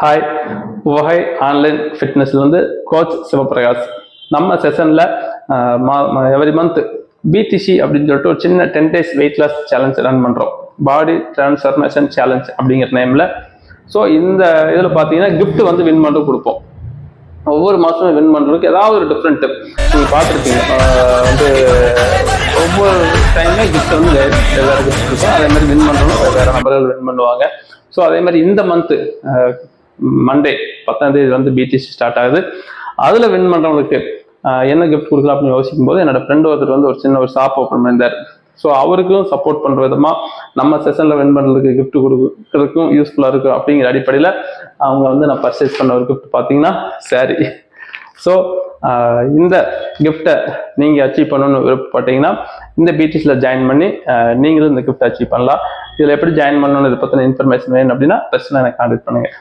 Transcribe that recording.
Hi, உவகை online ஃபிட்னஸ்லேருந்து coach Sivaprakash. நம்ம செஷனில் எவ்ரி மந்த் பிடிசி அப்படின்னு சொல்லிட்டு ஒரு சின்ன 10 days weight loss challenge run பண்ணுறோம். பாடி டிரான்ஸ்ஃபர்மேஷன் சேலஞ்ச் அப்படிங்கிற நேமில். ஸோ இந்த இதில் பார்த்தீங்கன்னா கிஃப்ட் வந்து வின் பண்ணி கொடுப்போம். ஒவ்வொரு மாதமும் வின் பண்ணுறதுக்கு ஏதாவது ஒரு டிஃப்ரெண்ட் நீங்கள் பார்த்துருப்பீங்க. வந்து ஒவ்வொரு டைமே கிஃப்ட் வந்து வேறு கிஃப்ட் இருக்கும். அதே மாதிரி வின் பண்ணுறவங்க வேறு நபர்கள் வின் பண்ணுவாங்க. ஸோ அதே மாதிரி இந்த மந்த்து மண்டே 10ஆம் தேதி வந்து பிடிசி ஸ்டார்ட் ஆகுது. அதில் வின் பண்ணுறவங்களுக்கு என்ன கிஃப்ட் கொடுக்கலாம் அப்படின்னு யோசிக்கும் போது என்னோட ஃப்ரெண்ட் ஒருத்தர் வந்து ஒரு சின்ன ஒரு ஷாப் ஓப்பன் பண்ணியிருந்தார். ஸோ அவருக்கும் சப்போர்ட் பண்ணுற விதமாக நம்ம செஷனில் வின் பண்ணுறதுக்கு கிஃப்ட் கொடுக்குறதுக்கும் யூஸ்ஃபுல்லாக இருக்கும் அப்படிங்கிற அடிப்படையில் அவங்க வந்து நான் பர்ச்சேஸ் பண்ண ஒரு கிஃப்ட் பார்த்தீங்கன்னா சாரி. ஸோ இந்த கிஃப்டை நீங்கள் அச்சீவ் பண்ணணும்னு விருப்பப்பட்டீங்கன்னா இந்த பிடிசியில் ஜாயின் பண்ணி நீங்களும் இந்த கிஃப்ட் அச்சீவ் பண்ணலாம். இதில் எப்படி ஜாயின் பண்ணணும்னு இதை பற்றின இன்ஃபர்மேஷன் வேணும் அப்படின்னா பிரச்சனை எனக்கு கான்டாக்ட் பண்ணுங்கள்.